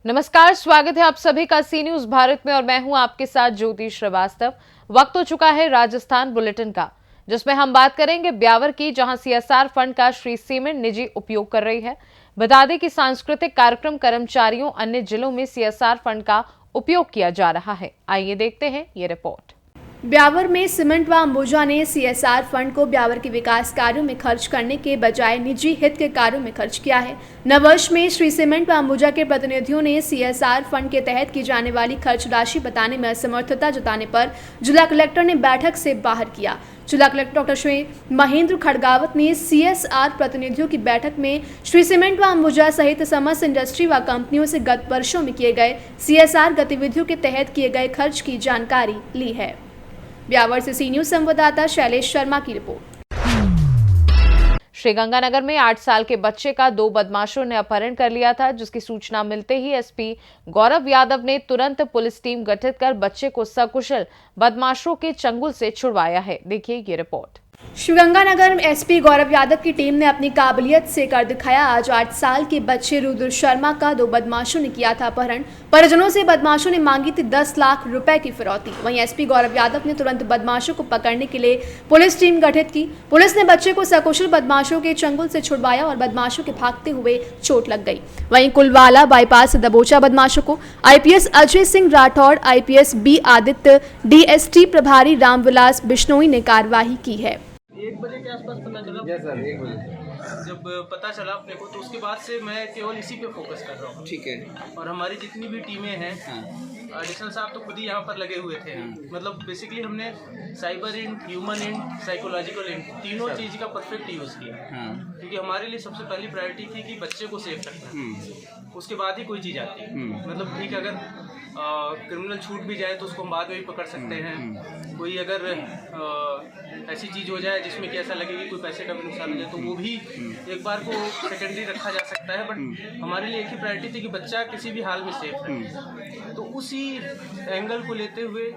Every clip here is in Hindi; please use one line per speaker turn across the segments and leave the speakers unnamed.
नमस्कार, स्वागत है आप सभी का सी न्यूज भारत में और मैं हूं आपके साथ ज्योति श्रीवास्तव। वक्त हो चुका है राजस्थान बुलेटिन का, जिसमें हम बात करेंगे ब्यावर की, जहां सीएसआर फंड का श्री सीमेंट निजी उपयोग कर रही है। बता दें कि सांस्कृतिक कार्यक्रम कर्मचारियों अन्य जिलों में सीएसआर फंड का उपयोग किया जा रहा है। आइए देखते हैं ये रिपोर्ट।
ब्यावर में सीमेंट व अंबुजा ने सीएसआर फंड को ब्यावर के विकास कार्यों में खर्च करने के बजाय निजी हित के कार्यों में खर्च किया है। नववर्ष में श्री सीमेंट व अंबुजा के प्रतिनिधियों ने सीएसआर फंड के तहत की जाने वाली खर्च राशि बताने में असमर्थता जताने पर जिला कलेक्टर ने बैठक से बाहर किया। जिला कलेक्टर डॉक्टर श्री महेंद्र खड़गावत ने सीएसआर प्रतिनिधियों की बैठक में श्री सीमेंट व अंबुजा सहित समस्त इंडस्ट्री व कंपनियों से गत वर्षों में किए गए सीएसआर गतिविधियों के तहत किए गए खर्च की जानकारी ली है। ब्यावर से सी न्यूज संवाददाता शैलेश शर्मा की रिपोर्ट।
श्रीगंगानगर में 8 साल के बच्चे का 2 बदमाशों ने अपहरण कर लिया था, जिसकी सूचना मिलते ही एसपी गौरव यादव ने तुरंत पुलिस टीम गठित कर बच्चे को सकुशल बदमाशों के चंगुल से छुड़वाया है। देखिए ये रिपोर्ट।
श्रीगंगानगर एसपी गौरव यादव की टीम ने अपनी काबिलियत से कर दिखाया। आज 8 साल के बच्चे रुद्र शर्मा का 2 बदमाशों ने किया था अपहरण। परिजनों से बदमाशों ने मांगी थी 10 लाख रुपए की फिरौती। वहीं एसपी गौरव यादव ने तुरंत बदमाशों को पकड़ने के लिए पुलिस टीम गठित की। पुलिस ने बच्चे को सकुशल बदमाशों के चंगुल से छुड़वाया और बदमाशों के भागते हुए चोट लग गई। वहीं कुलवाला बाईपास से दबोचा बदमाशों को IPS Ajay Singh Rathore, IPS B Aditya, DST प्रभारी रामविलास बिश्नोई ने कार्यवाही की है।
1 बजे के आसपास पता चला।
यस सर, 1 बजे
जब पता चला अपने को, तो उसके बाद से मैं केवल इसी पे फोकस कर रहा हूँ।
ठीक है।
और हमारी जितनी भी टीमें हैं, एडिशनल साहब तो खुद ही यहाँ पर लगे हुए थे। मतलब बेसिकली हमने cyber int, human int, psychological int, तीनों चीज़ का परफेक्ट यूज़ किया। क्योंकि हमारे लिए सबसे पहली प्रायोरिटी थी कि बच्चे को सेफ रखना। उसके बाद ही कोई चीज़ आती है। मतलब ठीक, अगर क्रिमिनल छूट भी जाए तो उसको हम बाद में भी पकड़ सकते हैं। कोई अगर ऐसी चीज़ हो जाए जिसमें कि ऐसा लगे कि कोई पैसे का भी नुकसान हो जाए, तो वो भी एक बार को सेकेंडरी रखा जा सकता है। बट हमारे लिए एक ही प्रायोरिटी थी कि बच्चा किसी भी हाल में सेफ रहे। तो उसी एंगल को लेते हुए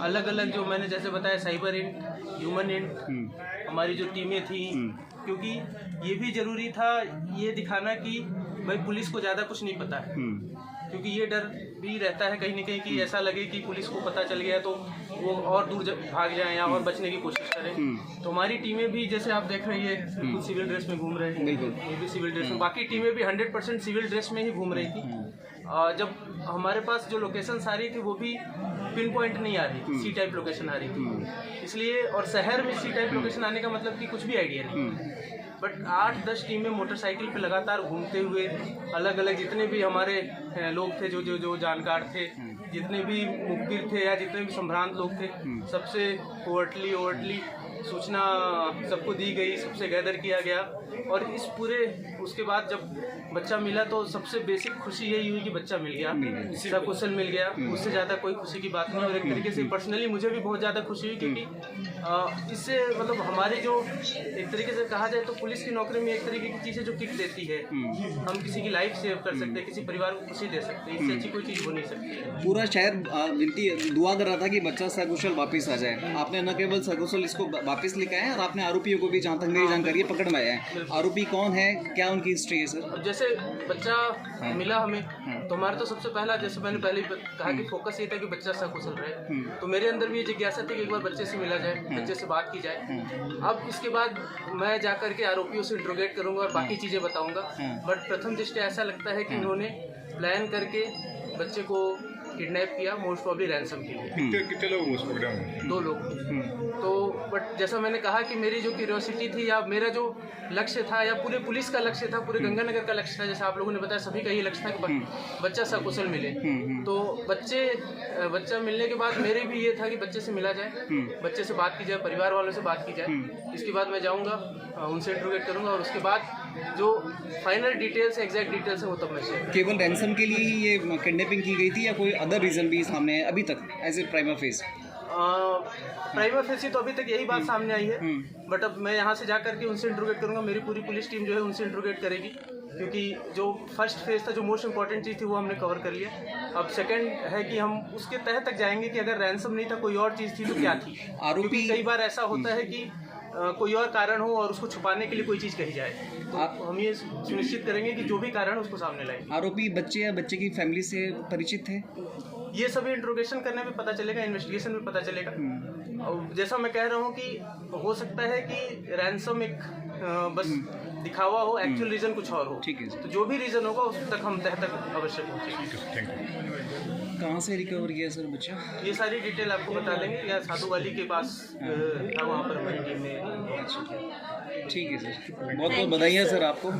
अलग अलग, जो मैंने जैसे बताया, साइबर इंट, ह्यूमन इंट, हमारी जो टीमें थी, क्योंकि ये भी ज़रूरी था ये दिखाना कि भाई पुलिस को ज़्यादा कुछ नहीं पता है। क्योंकि ये डर भी रहता है कहीं ना कहीं कि ऐसा लगे कि पुलिस को पता चल गया तो वो और दूर भाग जाएं या और बचने की कोशिश करें। तो हमारी टीमें भी, जैसे आप देख रही है, बिल्कुल सिविल ड्रेस में घूम रहे हैं।
बिल्कुल,
ये भी सिविल ड्रेस में, बाकी टीमें भी 100% सिविल ड्रेस में ही घूम रही थी। जब हमारे पास जो लोकेशन आ रही थी वो भी पिन पॉइंट नहीं आ रही थी, सी टाइप लोकेशन आ रही थी। इसलिए, और शहर में सी टाइप लोकेशन आने का मतलब कि कुछ भी आइडिया नहीं। बट 8-10 टीमें मोटरसाइकिल पे लगातार घूमते हुए, अलग अलग जितने भी हमारे लोग थे, जो जानकार थे, जितने भी मुखबिर थे या जितने भी संभ्रांत लोग थे, सबसे ओवरटली सूचना सबको दी गई, सबसे गैदर किया गया। और इस पूरे, उसके बाद जब बच्चा मिला तो सबसे बेसिक खुशी यही हुई कि बच्चा मिल गया, सकुशल मिल गया। उससे ज़्यादा कोई खुशी की बात नहीं। और एक तरीके से पर्सनली मुझे भी बहुत ज़्यादा खुशी हुई, क्योंकि इससे मतलब हमारे जो, एक तरीके से कहा जाए तो पुलिस की नौकरी में एक तरीके की चीज़ें जो किक देती है, हम किसी की लाइफ सेव कर सकते हैं, किसी परिवार को खुशी दे सकते हैं, इससे अच्छी कोई चीज़ हो नहीं सकती है।
पूरा शहर विनती दुआ कर रहा था कि बच्चा सकुशल वापस आ जाए। आपने न केवल सकुशल इसको वापस लेकर आए और आपने आरोपियों को भी, जहाँ तक मेरी जानकारी है, पकड़ में आया है। आरोपी कौन है, क्या उनकी हिस्ट्री है सर?
जैसे बच्चा मिला हमें, तो हमारा तो सबसे पहला, जैसे मैंने पहले कहा कि फोकस ये था कि बच्चा सकुशल रहे। तो मेरे अंदर भी ये जिज्ञासा थी कि एक बार बच्चे से मिला जाए, बच्चे से बात की जाए। अब इसके बाद मैं जाकर के आरोपियों से इंट्रोगेट करूंगा और बाकी चीज़ें बताऊंगा। बट प्रथम दृष्टि ऐसा लगता है कि इन्होंने प्लान करके बच्चे को किडनैप किया, मोस्ट प्रॉब्ली रैंसम के लिए।
कितने लोग उस प्रोग्राम में?
2 लोग। तो बट जैसा मैंने कहा कि मेरी जो क्यूरियोसिटी थी या मेरा जो लक्ष्य था, या पूरे पुलिस का लक्ष्य था, पूरे गंगानगर का लक्ष्य था, जैसे आप लोगों ने बताया, सभी का ये लक्ष्य था कि बच्चा सकुशल मिले। तो बच्चा मिलने के बाद मेरे भी ये था कि बच्चे से मिला जाए, बच्चे से बात की जाए, परिवार वालों से बात की जाए। इसके बाद मैं जाऊँगा, उनसे इंट्रोगेट करूँगा, और उसके बाद जो फाइनल डिटेल्स, एग्जैक्ट डिटेल्स है, वो तब मैं शेयर।
केवल रैंसम के लिए ही ये किडनैपिंग की गई थी या कोई अदर रीजन भी सामने है अभी तक as a prima facie?
Prima facie तो अभी तक यही बात सामने आई है। बट अब मैं यहाँ से जा करके उनसे इंट्रोगेट करूँगा, मेरी पूरी पुलिस टीम जो है उनसे इंट्रोगेट करेगी। क्योंकि जो फर्स्ट फेज था, जो मोस्ट इंपॉर्टेंट चीज़ थी, वो हमने कवर कर लिया। अब सेकंड है कि हम उसके तह तक जाएंगे कि अगर रैंसम नहीं था, कोई और चीज़ थी तो क्या थी।
आरोपी,
कई बार ऐसा होता है कि कोई और कारण हो और उसको छुपाने के लिए कोई चीज़ कही जाए, तो हम ये सुनिश्चित करेंगे कि जो भी कारण उसको सामने लाए।
आरोपी बच्चे या बच्चे की फैमिली से परिचित थे?
ये सभी इंट्रोगेशन करने में पता चलेगा, इन्वेस्टिगेशन में पता चलेगा। और जैसा मैं कह रहा हूँ कि हो सकता है कि रैंसम एक बस दिखावा हो, एक्चुअल रीजन कुछ और हो।
ठीक है सर।
तो जो भी रीजन होगा उस तक हम तह तक अवश्य पहुँचेंगे।
कहाँ से रिकवर किया सर बच्चा?
ये सारी डिटेल आपको बता देंगे, या साधु वाली के पास था, वहाँ पर हमारी टीम ने।
ठीक है सर, बहुत बहुत बधाई सर आपको।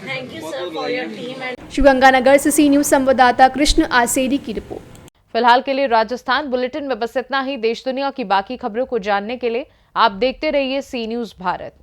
Thank you, sir, for your team and
Sriganganagar से सी न्यूज संवाददाता कृष्ण आसेरी की रिपोर्ट।
फिलहाल के लिए राजस्थान बुलेटिन में बस इतना ही। देश दुनिया की बाकी खबरों को जानने के लिए आप देखते रहिए सी न्यूज भारत।